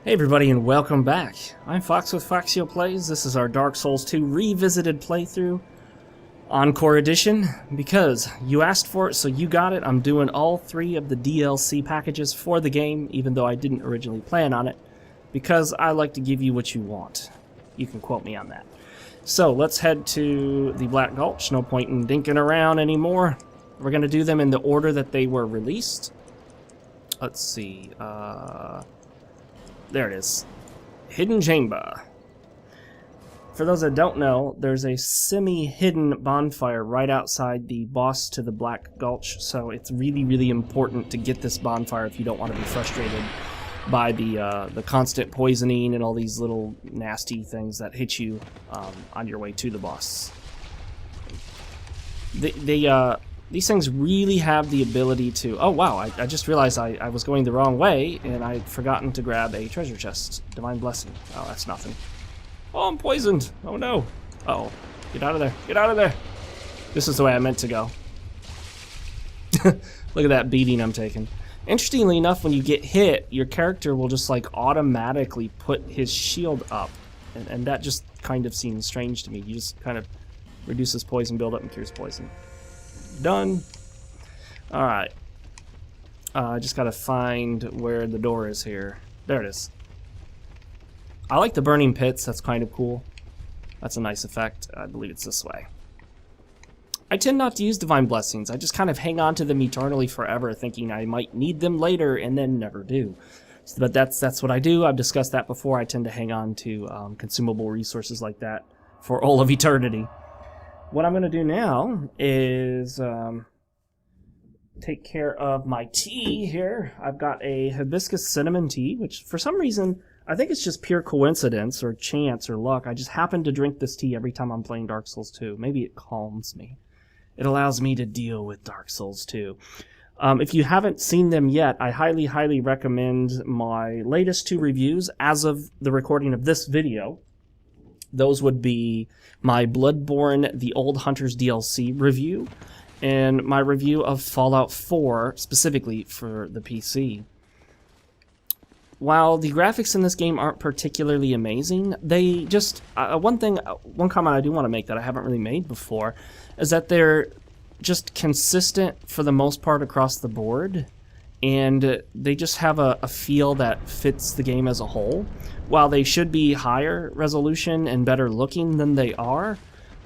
Hey everybody and welcome back. I'm Fox with Foxeo Plays. This is our Dark Souls 2 Revisited playthrough, Encore Edition, because you asked for it, so you got it. I'm doing all 3 of the DLC packages for the game, even though I didn't originally plan on it, because I like to give you what you want. You can quote me on that. So let's head to the Black Gulch. No point in dinking around anymore. We're going to do them in the order that they were released. Let's see, there it is. Hidden Chamber. For those that don't know, there's a semi-hidden bonfire right outside the boss to the Black Gulch, so it's really, really important to get this bonfire if you don't want to be frustrated by the constant poisoning and all these little nasty things that hit you on your way to the boss. These things really have the ability to... Oh, wow, I just realized I was going the wrong way, and I'd forgotten to grab a treasure chest. Divine Blessing. Oh, that's nothing. Oh, I'm poisoned. Oh, no. Uh-oh. Get out of there. Get out of there. This is the way I meant to go. Look at that beating I'm taking. Interestingly enough, when you get hit, your character will just, like, automatically put his shield up. And that just kind of seems strange to me. You just kind of reduces poison buildup and cures poison. Done. Alright. I just gotta find where the door is here. There it is. I like the burning pits. That's kind of cool. That's a nice effect. I believe it's this way. I tend not to use Divine Blessings. I just kind of hang on to them eternally forever, thinking I might need them later and then never do. But that's what I do. I've discussed that before. I tend to hang on to consumable resources like that for all of eternity. What I'm going to do now is take care of my tea here. I've got a hibiscus cinnamon tea, which for some reason, I think it's just pure coincidence or chance or luck. I just happen to drink this tea every time I'm playing Dark Souls 2. Maybe it calms me. It allows me to deal with Dark Souls 2. If you haven't seen them yet, I highly, highly recommend my latest 2 reviews as of the recording of this video. Those would be my Bloodborne The Old Hunters DLC review and my review of Fallout 4, specifically for the PC. While the graphics in this game aren't particularly amazing, they just... one comment I do want to make that I haven't really made before is that they're just consistent for the most part across the board, and they just have a feel that fits the game as a whole. While they should be higher resolution and better looking than they are,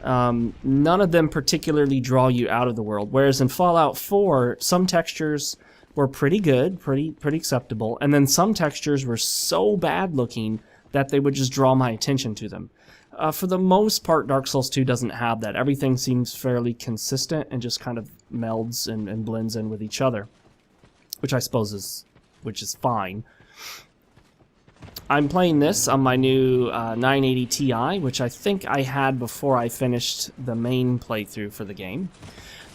none of them particularly draw you out of the world. Whereas in Fallout 4, some textures were pretty good, pretty acceptable, and then some textures were so bad looking that they would just draw my attention to them. For the most part, Dark Souls 2 doesn't have that. Everything seems fairly consistent and just kind of melds and blends in with each other, which I suppose is fine. I'm playing this on my new 980 Ti, which I think I had before I finished the main playthrough for the game.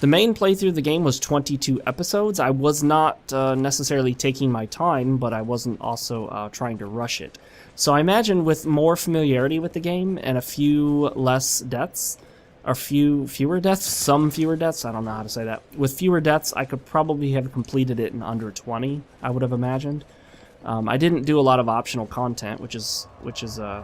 The main playthrough of the game was 22 episodes. I was not necessarily taking my time, but I wasn't also trying to rush it. So I imagine with more familiarity with the game and a few less deaths, or fewer deaths, some fewer deaths, I don't know how to say that. With fewer deaths, I could probably have completed it in under 20, I would have imagined. I didn't do a lot of optional content, which is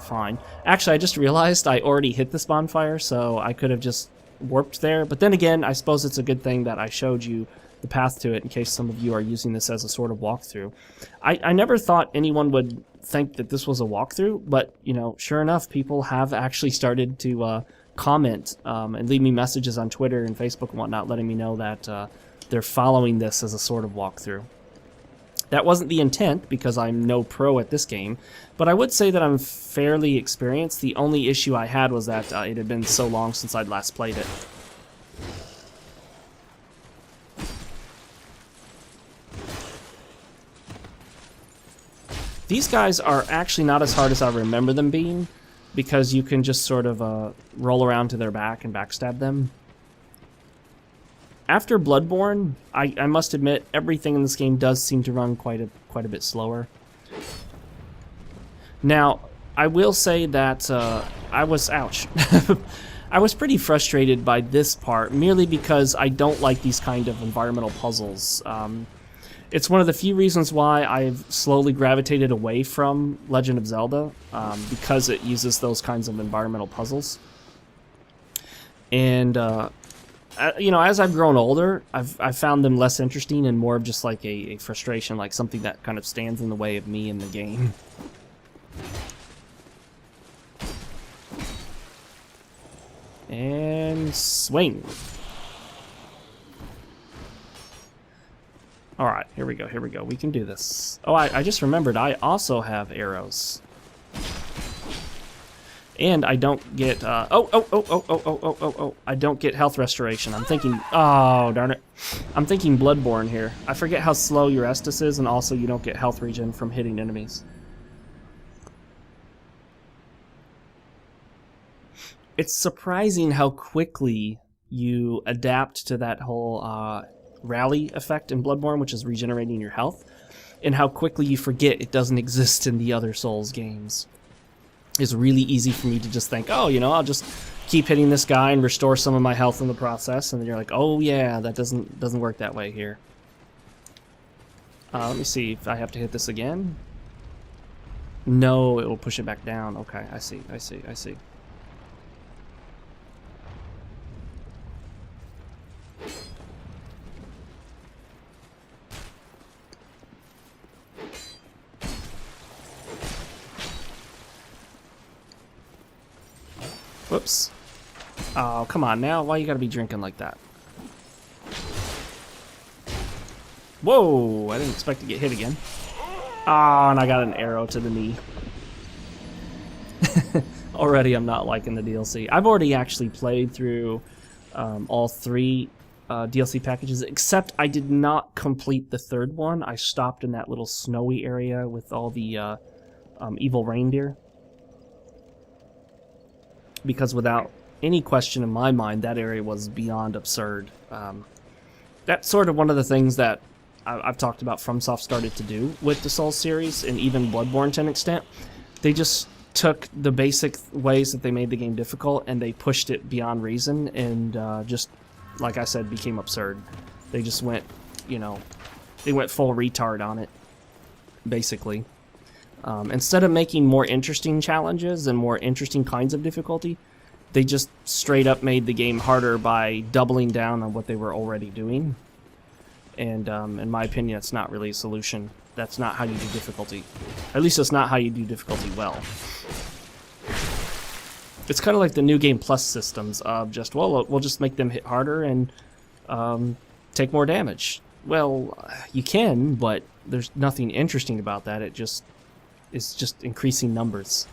fine. Actually, I just realized I already hit this bonfire, so I could have just warped there. But then again, I suppose it's a good thing that I showed you the path to it in case some of you are using this as a sort of walkthrough. I never thought anyone would think that this was a walkthrough, but, you know, sure enough, people have actually started to comment and leave me messages on Twitter and Facebook and whatnot, letting me know that they're following this as a sort of walkthrough. That wasn't the intent, because I'm no pro at this game, but I would say that I'm fairly experienced. The only issue I had was that it had been so long since I'd last played it. These guys are actually not as hard as I remember them being, because you can just sort of roll around to their back and backstab them. After Bloodborne, I must admit, everything in this game does seem to run quite a bit slower. Now, I will say that I was pretty frustrated by this part, merely because I don't like these kind of environmental puzzles. It's one of the few reasons why I've slowly gravitated away from Legend of Zelda, because it uses those kinds of environmental puzzles. And you know, as I've grown older, I've found them less interesting and more of just like a frustration, like something that kind of stands in the way of me in the game. And swing. Alright, here we go, here we go. We can do this. Oh, I just remembered, I also have arrows. And I don't get, oh, I don't get health restoration. I'm thinking, oh, darn it. I'm thinking Bloodborne here. I forget how slow your Estus is, and also you don't get health regen from hitting enemies. It's surprising how quickly you adapt to that whole rally effect in Bloodborne, which is regenerating your health, and how quickly you forget it doesn't exist in the other Souls games. It's really easy for me to just think, oh, you know, I'll just keep hitting this guy and restore some of my health in the process, and then you're like, oh yeah, that doesn't work that way here. Let me see if I have to hit this again. No, it will push it back down. Okay, I see. Whoops. Oh, come on now. Why you gotta be drinking like that? Whoa, I didn't expect to get hit again. Oh, and I got an arrow to the knee. Already I'm not liking the DLC. I've already actually played through all 3 DLC packages, except I did not complete the 3rd one. I stopped in that little snowy area with all the evil reindeer. Because without any question in my mind, that area was beyond absurd. That's sort of one of the things that I've talked about FromSoft started to do with the Souls series, and even Bloodborne to an extent. They just took the basic ways that they made the game difficult, and they pushed it beyond reason, and just, like I said, became absurd. They just went, you know, they went full retard on it, basically. Instead of making more interesting challenges and more interesting kinds of difficulty, they just straight up made the game harder by doubling down on what they were already doing. And in my opinion, it's not really a solution. That's not how you do difficulty. At least it's not how you do difficulty well. It's kind of like the New Game Plus systems of just, well, we'll just make them hit harder and take more damage. Well, you can, but there's nothing interesting about that. It just... it's just increasing numbers.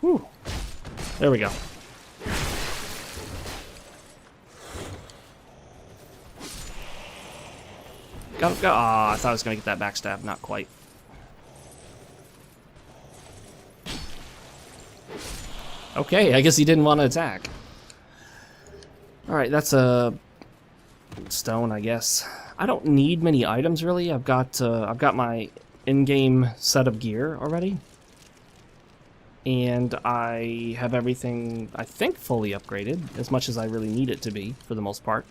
Whew. There we go. Go. Ah, I thought I was going to get that backstab. Not quite. Okay, I guess he didn't want to attack. Alright, that's a stone, I guess. I don't need many items, really. I've got my in-game set of gear already, and I have everything, I think, fully upgraded, as much as I really need it to be, for the most part.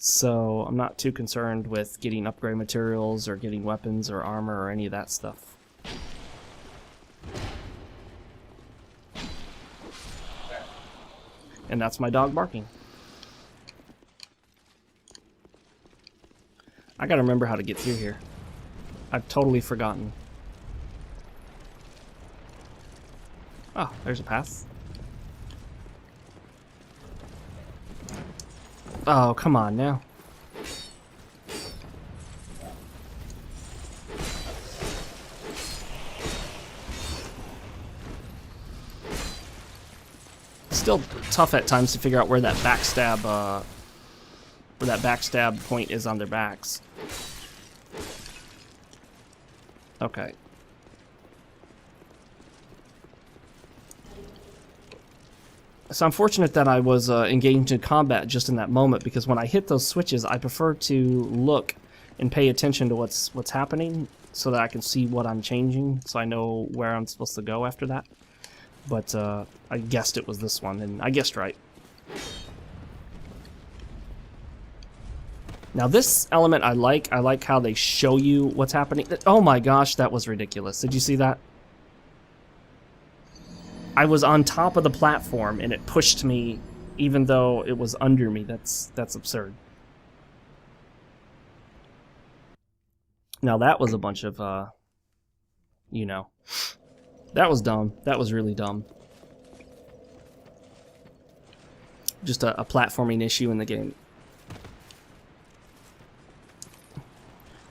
So I'm not too concerned with getting upgrade materials or getting weapons or armor or any of that stuff. And that's my dog barking. I gotta remember how to get through here. I've totally forgotten. Oh, there's a path. Oh, come on now. Still tough at times to figure out where that backstab point is on their backs. Okay. So I'm fortunate that I was engaged in combat just in that moment, because when I hit those switches, I prefer to look and pay attention to what's happening so that I can see what I'm changing, so I know where I'm supposed to go after that. But I guessed it was this one, and I guessed right. Now this element I like. I like how they show you what's happening. Oh my gosh, that was ridiculous. Did you see that? I was on top of the platform and it pushed me even though it was under me. That's absurd. Now that was a bunch of, you know, that was dumb. That was really dumb. Just a platforming issue in the game.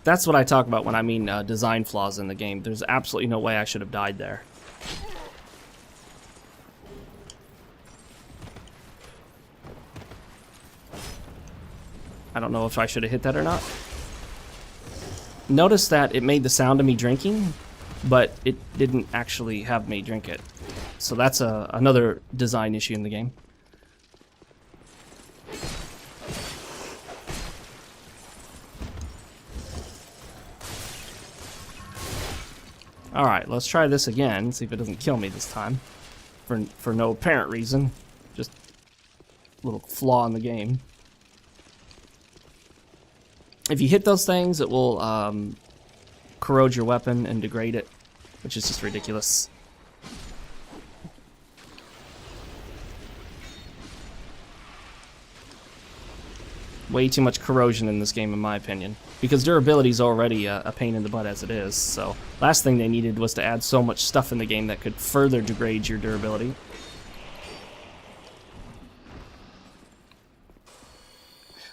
That's what I talk about when I mean design flaws in the game. There's absolutely no way I should have died there. I don't know if I should have hit that or not. Notice that it made the sound of me drinking, but it didn't actually have me drink it. So that's another design issue in the game. Alright, let's try this again, see if it doesn't kill me this time. For no apparent reason. Just a little flaw in the game. If you hit those things, it will corrode your weapon and degrade it, which is just ridiculous. Way too much corrosion in this game, in my opinion. Because durability is already a pain in the butt as it is, so last thing they needed was to add so much stuff in the game that could further degrade your durability.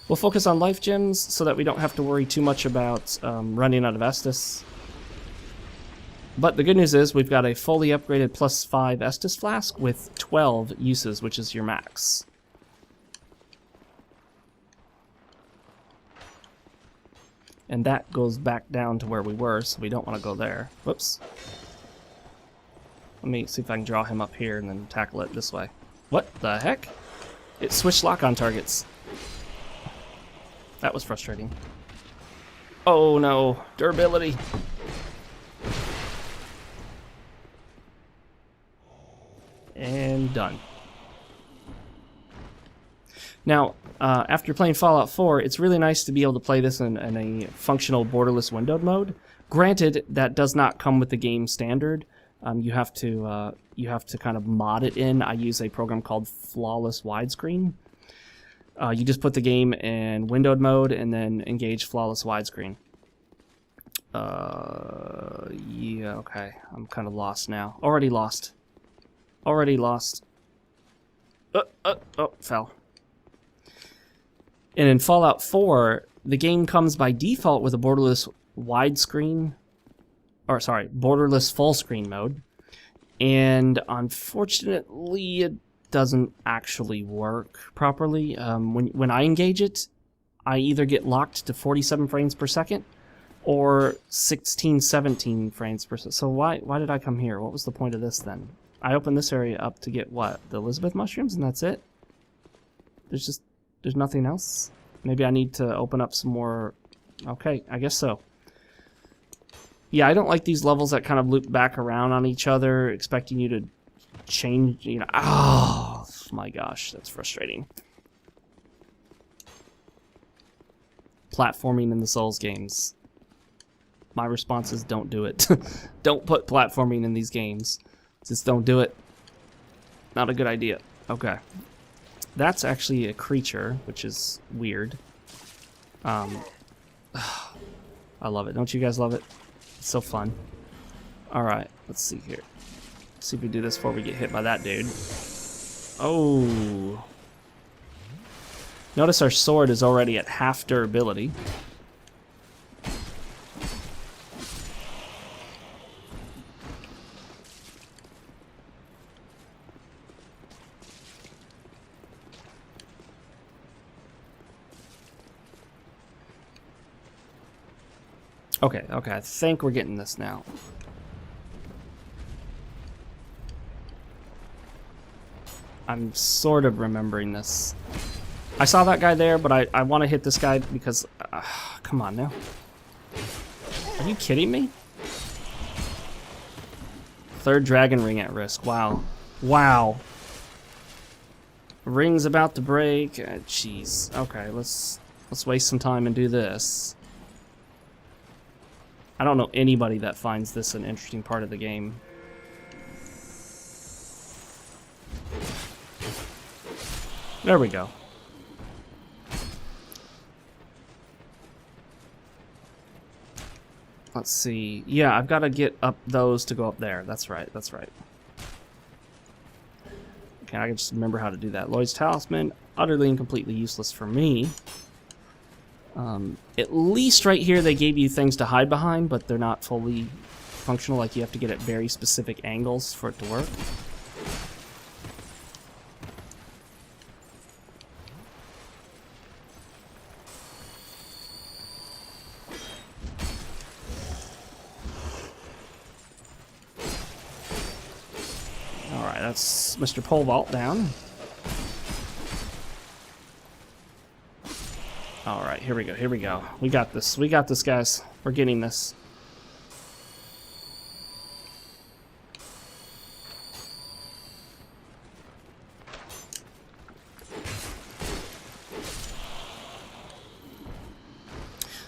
We'll focus on life gems so that we don't have to worry too much about running out of Estus. But the good news is we've got a fully upgraded +5 Estus flask with 12 uses, which is your max. And that goes back down to where we were, so we don't want to go there. Whoops. Let me see if I can draw him up here and then tackle it this way. What the heck? It switched lock-on targets. That was frustrating. Oh no, durability. And done. Now, after playing Fallout 4, it's really nice to be able to play this in a functional borderless windowed mode. Granted, that does not come with the game standard. You have to kind of mod it in. I use a program called Flawless Widescreen. You just put the game in windowed mode and then engage Flawless Widescreen. Yeah, okay. I'm kind of lost now. Already lost. Already lost. Oh, fell. And in Fallout 4, the game comes by default with a borderless widescreen, or sorry, borderless full screen mode. And unfortunately, it doesn't actually work properly. When I engage it, I either get locked to 47 frames per second or 16, 17 frames per second. So why did I come here? What was the point of this then? I opened this area up to get what? The Elizabeth mushrooms, and that's it? There's nothing else? Maybe I need to open up some more. Okay, I guess so. Yeah, I don't like these levels that kind of loop back around on each other, expecting you to change, you know. Oh my gosh, that's frustrating. Platforming in the Souls games. My response is don't do it. Don't put platforming in these games. Just don't do it. Not a good idea. Okay. That's actually a creature, which is weird. I love it. Don't you guys love it? It's so fun. Alright, let's see here. Let's see if we do this before we get hit by that dude. Oh. Notice our sword is already at half durability. Okay, I think we're getting this now. I'm sort of remembering this. I saw that guy there, but I want to hit this guy because... come on now. Are you kidding me? Third dragon ring at risk. Wow. Wow. Ring's about to break. Jeez. Okay, let's Let's waste some time and do this. I don't know anybody that finds this an interesting part of the game. There we go. Let's see. Yeah, I've got to get up those to go up there. That's right, that's right. Okay, I can just remember how to do that. Lloyd's Talisman, utterly and completely useless for me. At least right here they gave you things to hide behind, but they're not fully functional. Like, you have to get at very specific angles for it to work. Alright, that's Mr. Pole Vault down. Alright, here we go, here we go. We got this, guys. We're getting this.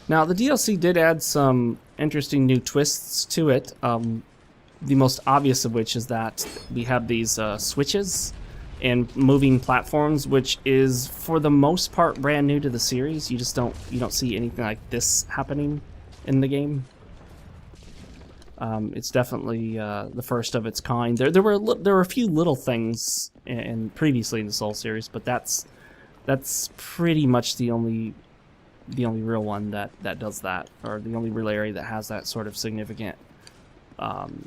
Now, the DLC did add some interesting new twists to it. The most obvious of which is that we have these switches and moving platforms, which is for the most part brand new to the series. You don't see anything like this happening in the game. It's definitely the first of its kind. There were a few little things previously in the Soul series, but that's pretty much the only real one that does that, or the only real area that has that sort of significant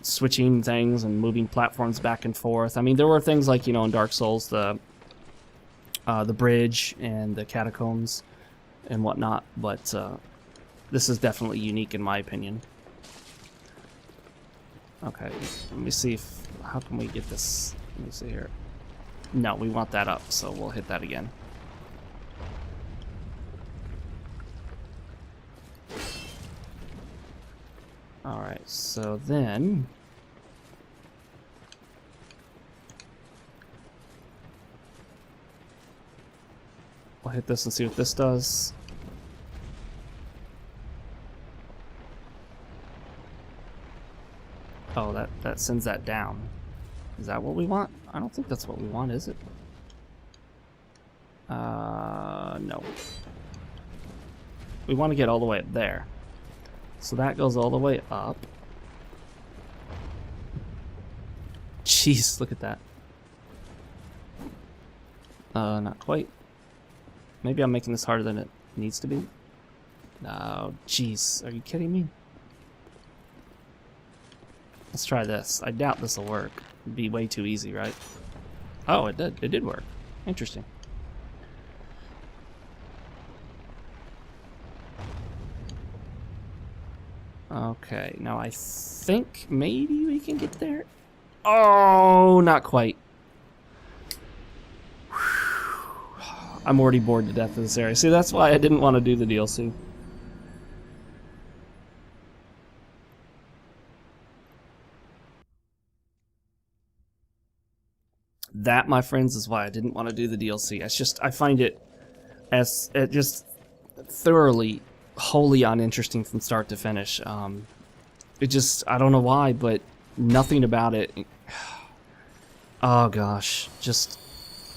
switching things and moving platforms back and forth. I mean, there were things like, you know, in Dark Souls, the bridge and the catacombs and whatnot, but this is definitely unique in my opinion. Okay, let me see how can we get this? Let me see here. No, we want that up, so we'll hit that again. Alright, so then we'll hit this and see what this does. Oh, that sends that down. Is that what we want? I don't think that's what we want, is it? No. We want to get all the way up there. So that goes all the way up. Jeez, look at that. Not quite. Maybe I'm making this harder than it needs to be. No, jeez, are you kidding me? Let's try this. I doubt this will work. It'd be way too easy, right? Oh, it did. It did work. Interesting. Okay, now I think maybe we can get there. Oh, not quite. I'm already bored to death of this area. See, that's why I didn't want to do the DLC. That, my friends, is why I didn't want to do the DLC. It's just, I find it just thoroughly, wholly uninteresting from start to finish. It just, I don't know why, but nothing about it. Oh gosh, just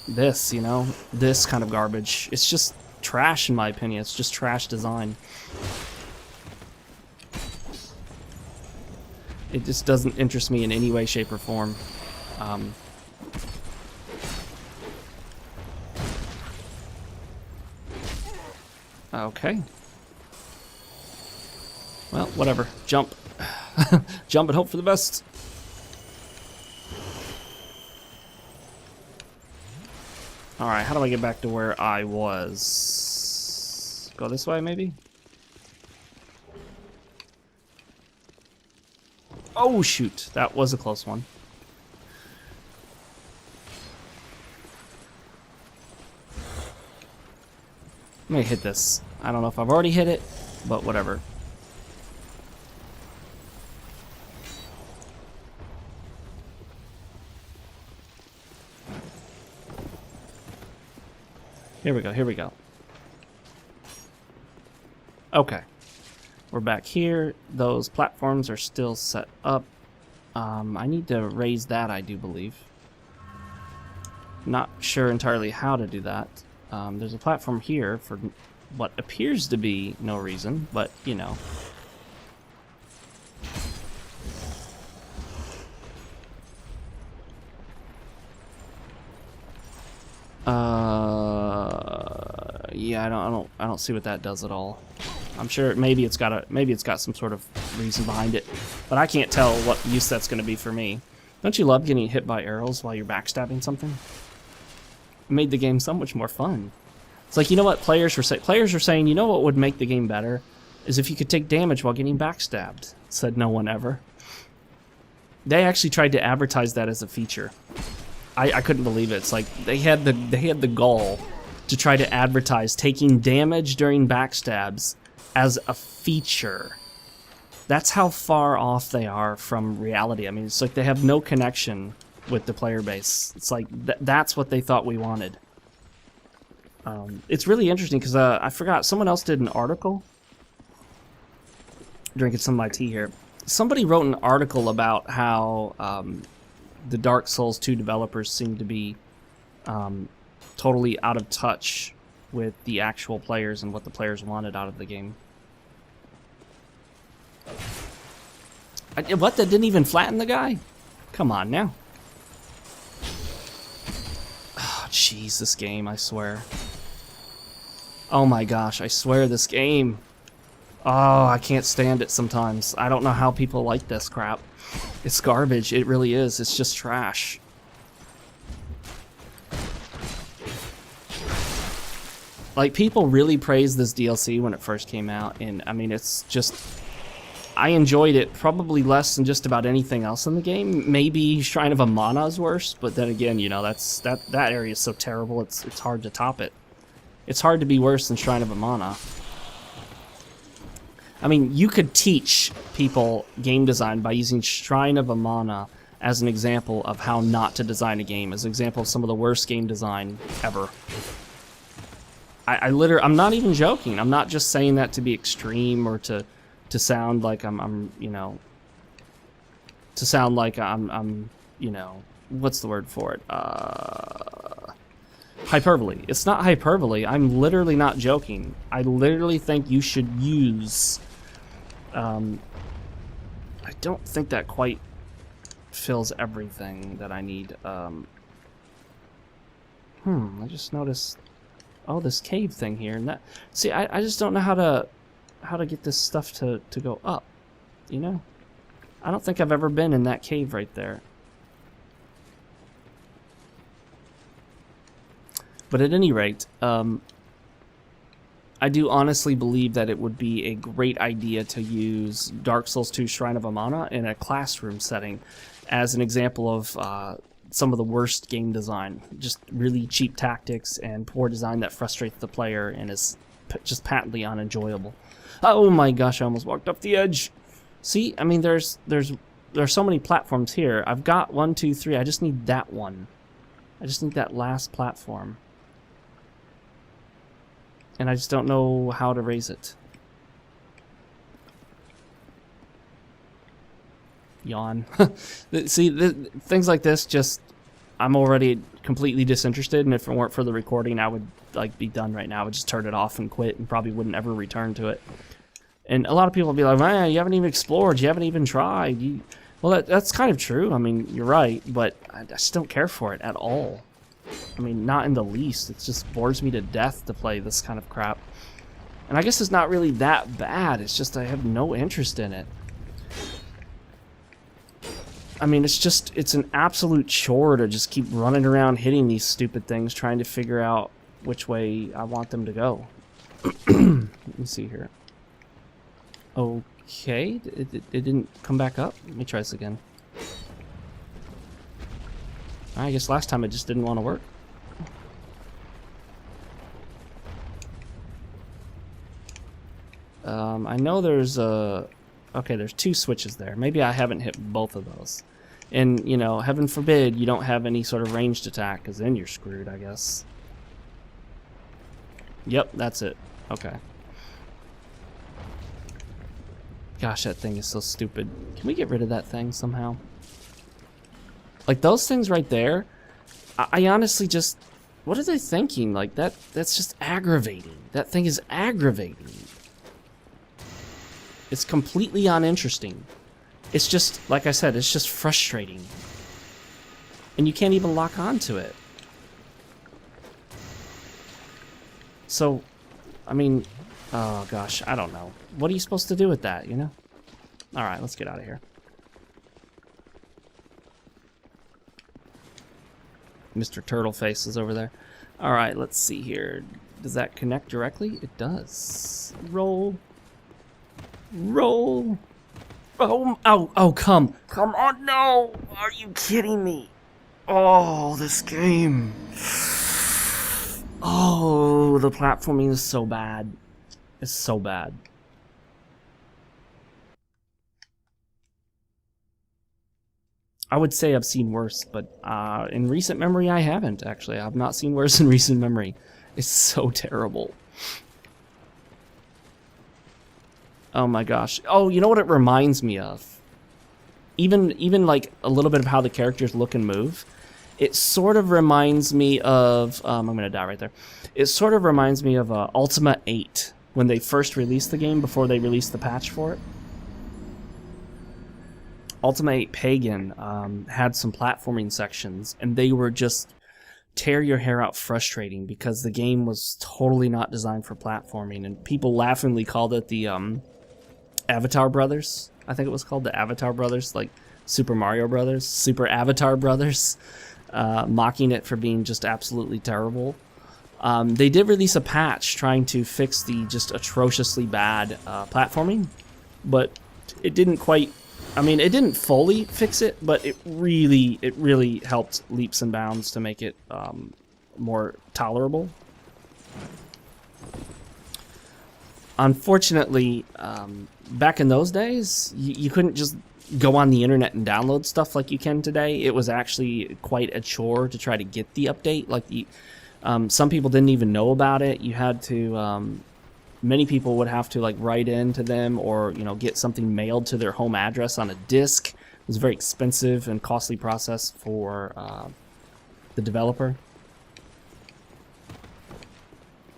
this, you know, this kind of garbage. It's just trash in my opinion. It's just trash design. It just doesn't interest me in any way, shape, or form. Okay. Well, whatever. Jump. Jump and hope for the best. Alright, how do I get back to where I was? Go this way, maybe? Oh, shoot. That was a close one. Let me hit this. I don't know if I've already hit it, but whatever. Here we go, here we go. Okay. We're back here. Those platforms are still set up. I need to raise that, I do believe. Not sure entirely how to do that. There's a platform here for what appears to be no reason, but, you know. Yeah, I don't see what that does at all. I'm sure maybe it's got some sort of reason behind it, but I can't tell what use that's going to be for me. Don't you love getting hit by arrows while you're backstabbing something? It made the game so much more fun. It's like, you know what players were saying? Players were saying, you know what would make the game better is if you could take damage while getting backstabbed. Said no one ever. They actually tried to advertise that as a feature. I couldn't believe it. It's like they had the gall to try to advertise taking damage during backstabs as a feature. That's how far off they are from reality. I mean, it's like they have no connection with the player base. It's like that's what they thought we wanted. It's really interesting because I forgot, someone else did an article. Drinking some of my tea here. Somebody wrote an article about how the Dark Souls 2 developers seem to be totally out of touch with the actual players and what the players wanted out of the game. What? That didn't even flatten the guy? Come on now. Oh, jeez, this game, I swear. Oh my gosh, I swear this game. Oh, I can't stand it sometimes. I don't know how people like this crap. It's garbage, it really is. It's just trash. Like, people really praised this DLC when it first came out, and I mean, it's just... I enjoyed it probably less than just about anything else in the game. Maybe Shrine of Amana is worse, but then again, you know, that area is so terrible, it's hard to top it. It's hard to be worse than Shrine of Amana. I mean, you could teach people game design by using Shrine of Amana as an example of how not to design a game, as an example of some of the worst game design ever. I'm not even joking. I'm not just saying that to be extreme or to sound like I'm you know, to sound like I'm you know, what's the word for it? Hyperbole. It's not hyperbole. I'm literally not joking. I literally think you should use... I don't think that quite fills everything that I need. I just noticed... Oh, this cave thing here. And that... See, I just don't know how to get this stuff to go up, you know? I don't think I've ever been in that cave right there. But at any rate, I do honestly believe that it would be a great idea to use Dark Souls 2 Shrine of Amana in a classroom setting as an example of some of the worst game design. Just really cheap tactics and poor design that frustrates the player and is just patently unenjoyable. Oh my gosh, I almost walked off the edge. See, I mean, there's so many platforms here. I've got 1, 2, 3. I just need that one. I just need that last platform. And I just don't know how to raise it. Yawn. See, things like this, just... I'm already completely disinterested, and if it weren't for the recording, I would like be done right now. I would just turn it off and quit and probably wouldn't ever return to it. And a lot of people will be like, man, you haven't even explored, you haven't even tried. Well, that's kind of true. I mean, you're right, but I just don't care for it at all. I mean, not in the least. It just bores me to death to play this kind of crap. And I guess it's not really that bad. It's just I have no interest in it. I mean, it's an absolute chore to just keep running around hitting these stupid things, trying to figure out which way I want them to go. Let me see here. Okay, it didn't come back up. Let me try this again. I guess last time it just didn't want to work. I know there's okay, there's 2 switches there. Maybe I haven't hit both of those. And, you know, heaven forbid you don't have any sort of ranged attack, because then you're screwed, I guess. Yep, that's it. Okay. Gosh, that thing is so stupid. Can we get rid of that thing somehow? Like, those things right there, I honestly just... What are they thinking? Like, that's just aggravating. That thing is aggravating. It's completely uninteresting. It's just, like I said, it's just frustrating. And you can't even lock onto it. So, I mean, oh gosh, I don't know. What are you supposed to do with that, you know? Alright, let's get out of here. Mr. Turtleface is over there. Alright, let's see here. Does that connect directly? It does. Roll. Roll. Oh, come on, no! Are you kidding me? Oh, this game. Oh, the platforming is so bad. It's so bad. I would say I've seen worse, but in recent memory I haven't, actually. I've not seen worse in recent memory. It's so terrible. Oh my gosh. Oh, you know what it reminds me of? Even like a little bit of how the characters look and move. It sort of reminds me of... I'm going to die right there. It sort of reminds me of Ultima 8, when they first released the game, before they released the patch for it. Ultima 8 Pagan had some platforming sections, and they were just tear your hair out frustrating, because the game was totally not designed for platforming, and people laughingly called it the Avatar Brothers. I think it was called the Avatar Brothers, like Super Mario Brothers, Super Avatar Brothers, mocking it for being just absolutely terrible. They did release a patch trying to fix the just atrociously bad platforming, but it didn't quite... I mean, it didn't fully fix it, but it really helped leaps and bounds to make it more tolerable. Unfortunately, back in those days, you couldn't just go on the internet and download stuff like you can today. It was actually quite a chore to try to get the update. Like, some people didn't even know about it. You had to... many people would have to like write in to them, or get something mailed to their home address on a disc. It was a very expensive and costly process for the developer.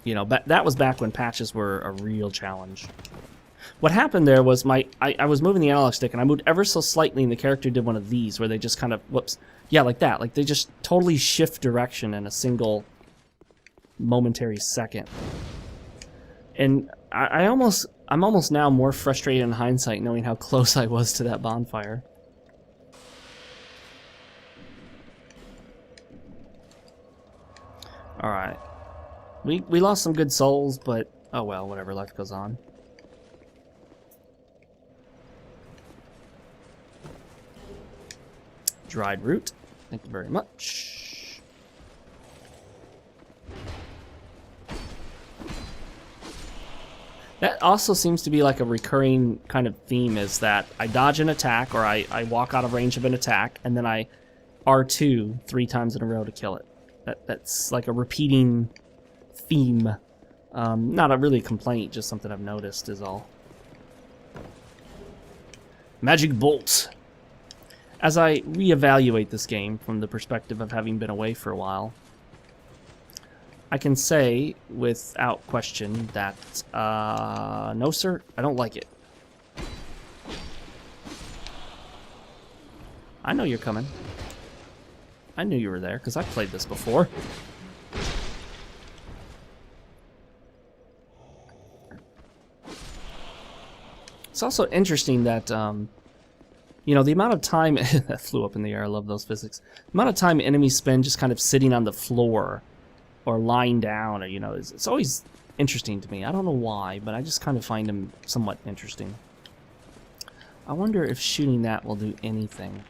That was back when patches were a real challenge. What happened there was I was moving the analog stick, and I moved ever so slightly, and the character did one of these where they just kind of, whoops, yeah, like that. Like, they just totally shift direction in a single momentary second. And I'm almost now more frustrated in hindsight, knowing how close I was to that bonfire. Alright. We lost some good souls, but oh well, whatever, life goes on. Dried root. Thank you very much. That also seems to be like a recurring kind of theme, is that I dodge an attack, or I walk out of range of an attack, and then I R2 3 times in a row to kill it. That's like a repeating theme. Not a really complaint, just something I've noticed is all. Magic Bolt. As I reevaluate this game from the perspective of having been away for a while, I can say without question that, no sir, I don't like it. I know you're coming. I knew you were there, because I've played this before. It's also interesting that, the amount of time... that flew up in the air, I love those physics. The amount of time enemies spend just kind of sitting on the floor, or lying down, or, it's always interesting to me. I don't know why, but I just kind of find them somewhat interesting. I wonder if shooting that will do anything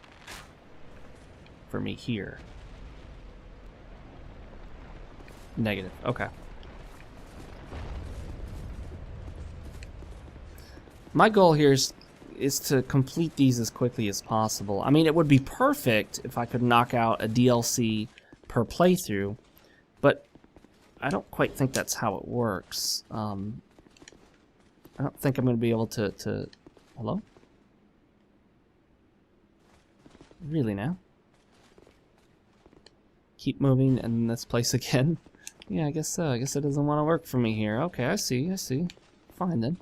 for me here. Negative. Okay. My goal here is to complete these as quickly as possible. I mean, it would be perfect if I could knock out a DLC per playthrough, but I don't quite think that's how it works. I don't think I'm going to be able to Hello? Really now? Keep moving and this place again? Yeah, I guess so. I guess it doesn't want to work for me here. Okay, I see. Fine then.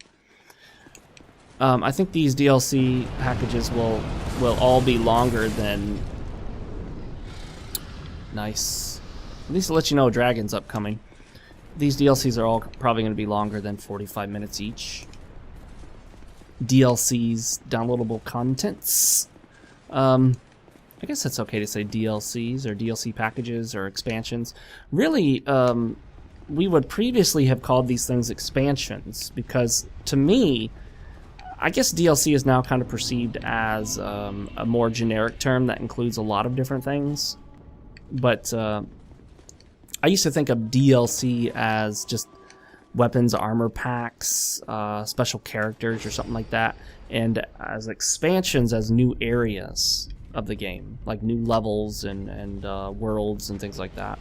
I think these DLC packages will all be longer than... Nice. At least to let you know Dragon's upcoming. These DLCs are all probably going to be longer than 45 minutes each. DLCs, downloadable contents. I guess it's okay to say DLCs or DLC packages or expansions. Really, we would previously have called these things expansions because, to me, I guess DLC is now kind of perceived as a more generic term that includes a lot of different things. But I used to think of DLC as just weapons, armor packs, special characters or something like that, and as expansions as new areas of the game, like new levels and worlds and things like that.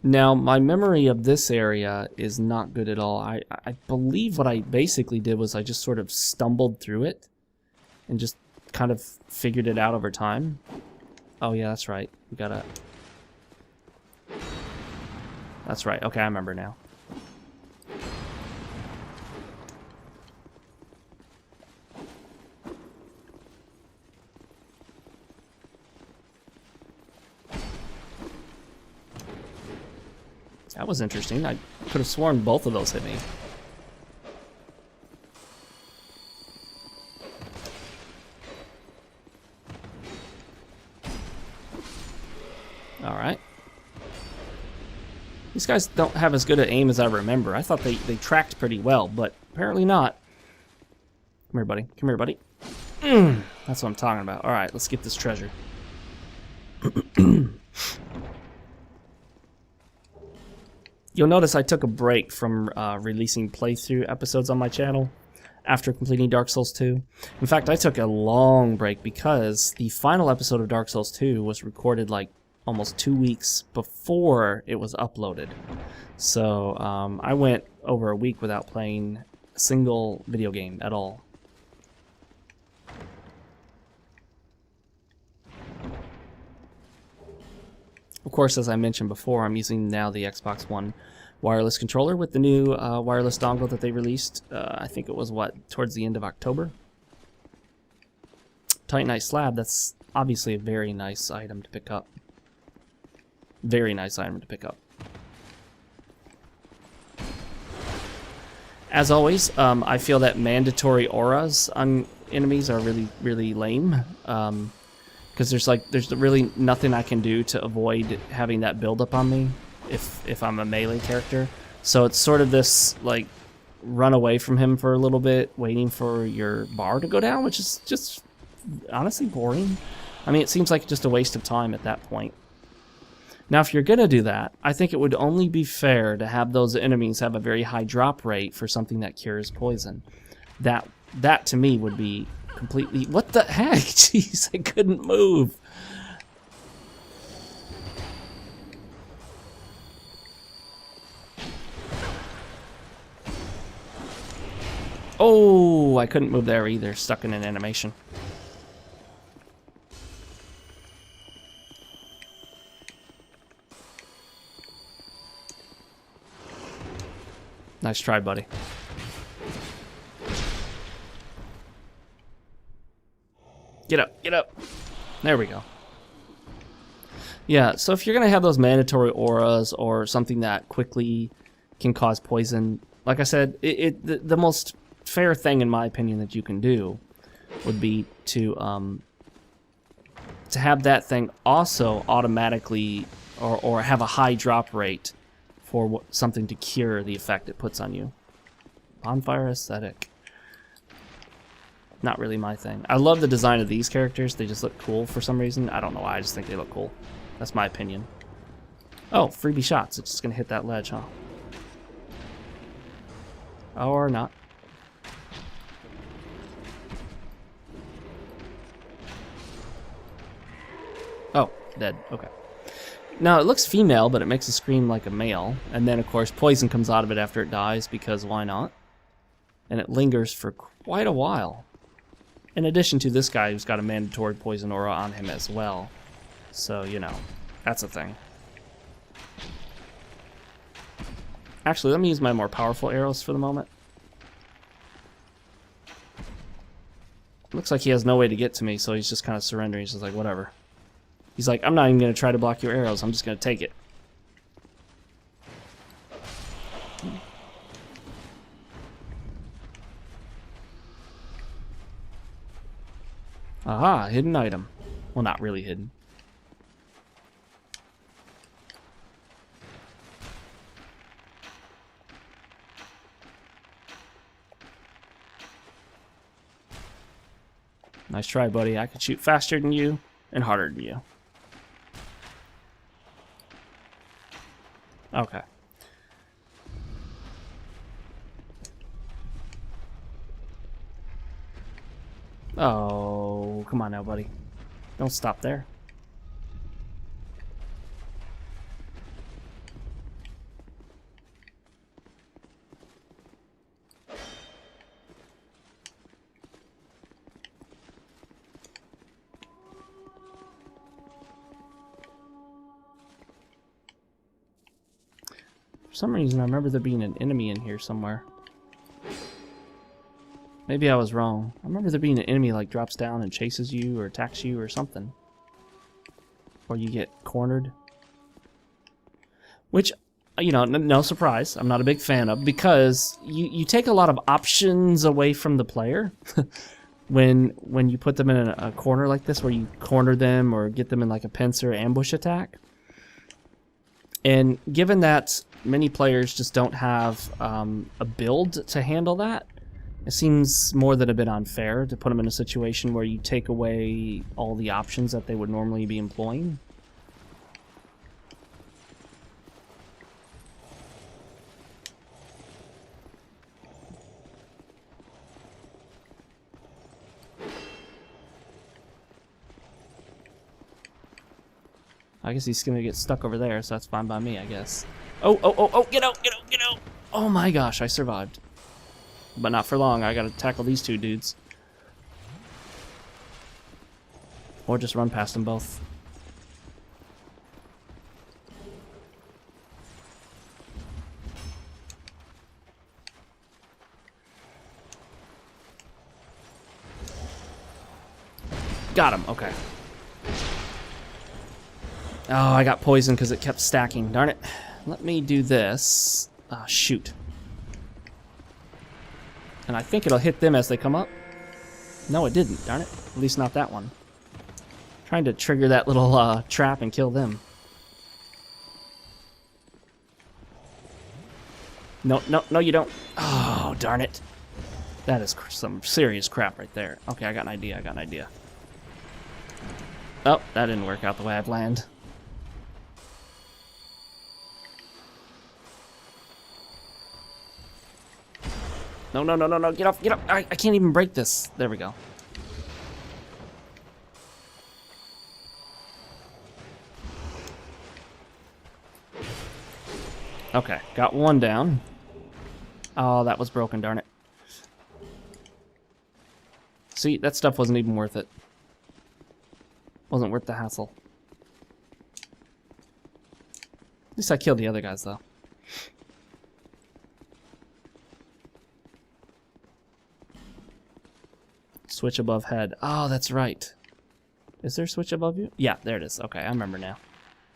Now, my memory of this area is not good at all. I believe what I basically did was I just sort of stumbled through it and just kind of figured it out over time. Oh yeah, that's right. We gotta... That's right. Okay, I remember now. That was interesting. I could have sworn both of those hit me. Alright. These guys don't have as good an aim as I remember. I thought they tracked pretty well, but apparently not. Come here, buddy. Come here, buddy. That's what I'm talking about. Alright, let's get this treasure. You'll notice I took a break from releasing playthrough episodes on my channel after completing Dark Souls 2. In fact, I took a long break because the final episode of Dark Souls 2 was recorded like almost 2 weeks before it was uploaded. So I went over a week without playing a single video game at all. Of course, as I mentioned before, I'm using now the Xbox One wireless controller with the new wireless dongle that they released. I think it was, towards the end of October? Titanite slab, that's obviously a very nice item to pick up. Very nice item to pick up. As always, I feel that mandatory auras on enemies are really, really lame. Because there's really nothing I can do to avoid having that build up on me if I'm a melee character. So it's sort of this like run away from him for a little bit, waiting for your bar to go down, which is just honestly boring. I mean, it seems like just a waste of time at that point. Now, if you're gonna do that, I think it would only be fair to have those enemies have a very high drop rate for something that cures poison. That to me would be completely... What the heck? Jeez, I couldn't move. Oh, I couldn't move there either. Stuck in an animation. Nice try, buddy. Get up, get up. There we go. Yeah, so if you're going to have those mandatory auras or something that quickly can cause poison, like I said, the most fair thing, in my opinion, that you can do would be to have that thing also automatically or have a high drop rate for something to cure the effect it puts on you. Bonfire aesthetic. Not really my thing. I love the design of these characters. They just look cool for some reason. I don't know why. I just think they look cool. That's my opinion. Oh, freebie shots. It's just going to hit that ledge, huh? Or not. Oh, dead. Okay. Now, it looks female, but it makes it scream like a male. And then, of course, poison comes out of it after it dies, because why not? And it lingers for quite a while. In addition to this guy who's got a mandatory poison aura on him as well. So, you know, that's a thing. Actually, let me use my more powerful arrows for the moment. Looks like he has no way to get to me, so he's just kind of surrendering. He's just like, whatever. He's like, I'm not even going to try to block your arrows. I'm just going to take it. Aha, hidden item. Well, not really hidden. Nice try, buddy. I could shoot faster than you and harder than you. Okay. Oh, come on now, buddy. Don't stop there. For some reason, I remember there being an enemy in here somewhere. Maybe I was wrong. I remember there being an enemy like drops down and chases you or attacks you or something. Or you get cornered. Which, you know, no surprise, I'm not a big fan of, because you take a lot of options away from the player when you put them in a corner like this, where you corner them or get them in like a pincer ambush attack. And given that many players just don't have a build to handle that, it seems more than a bit unfair to put them in a situation where you take away all the options that they would normally be employing. I guess he's gonna get stuck over there, so that's fine by me, I guess. Oh, oh, oh, oh, get out, get out, get out! Oh my gosh, I survived. But not for long, I gotta tackle these two dudes. Or just run past them both. Got him, okay. Oh, I got poisoned because it kept stacking. Darn it. Let me do this. Ah, shoot. And I think it'll hit them as they come up. No, it didn't. Darn it. At least not that one. Trying to trigger that little trap and kill them. No, no, no, you don't. Oh, darn it. That is some serious crap right there. Okay, I got an idea. I got an idea. Oh, that didn't work out the way I planned. No, no, no, no, no, get off, get off. I can't even break this. There we go. Okay, got one down. Oh, that was broken, darn it. See, that stuff wasn't even worth it. Wasn't worth the hassle. At least I killed the other guys, though. Switch above head. Oh, that's right. Is there a switch above you? Yeah, there it is. Okay, I remember now. I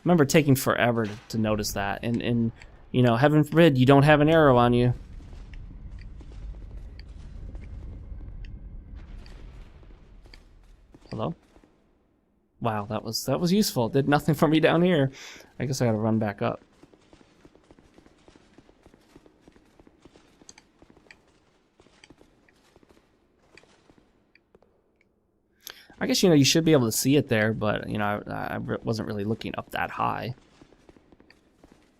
remember taking forever to notice that. And, you know, heaven forbid you don't have an arrow on you. Hello? Wow, that was useful. It did nothing for me down here. I guess I gotta run back up. I guess, you know, you should be able to see it there, but, you know, I wasn't really looking up that high.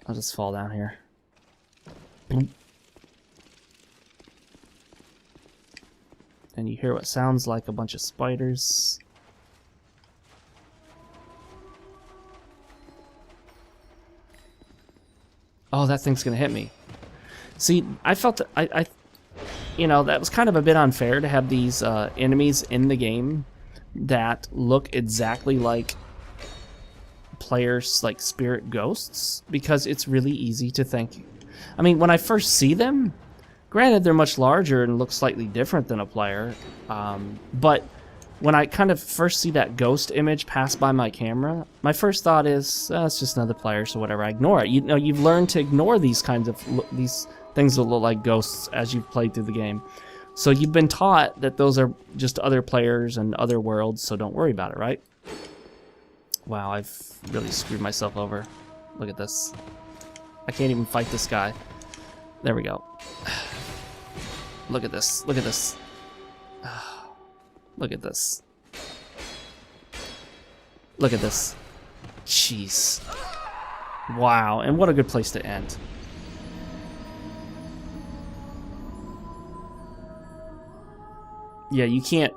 I'll just fall down here. Boom. And you hear what sounds like a bunch of spiders. Oh, that thing's gonna hit me. See, I felt you know, that was kind of a bit unfair to have these enemies in the game that look exactly like players, like spirit ghosts, because it's really easy to think. I mean, when I first see them, granted they're much larger and look slightly different than a player, but when I kind of first see that ghost image pass by my camera, my first thought is, it's just another player, so whatever, I ignore it. You know, you've learned to ignore these kinds of these things that look like ghosts as you've played through the game. So you've been taught that those are just other players and other worlds, so don't worry about it, right? Wow, I've really screwed myself over. Look at this. I can't even fight this guy. There we go. Look at this. Look at this. Look at this. Look at this. Jeez. Wow, and what a good place to end. Yeah, you can't...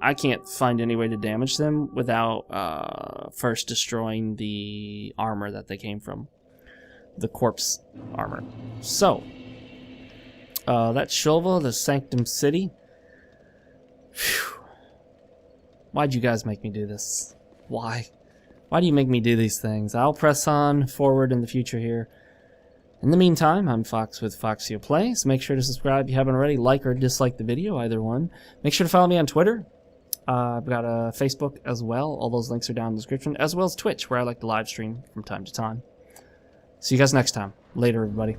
I can't find any way to damage them without first destroying the armor that they came from. The corpse armor. So, that's Shulva, the Sanctum City. Phew. Why'd you guys make me do this? Why? Why do you make me do these things? I'll press on forward in the future here. In the meantime, I'm Fox with Foxeo Plays. Make sure to subscribe if you haven't already. Like or dislike the video, either one. Make sure to follow me on Twitter. I've got a Facebook as well. All those links are down in the description, as well as Twitch, where I like to live stream from time to time. See you guys next time. Later, everybody.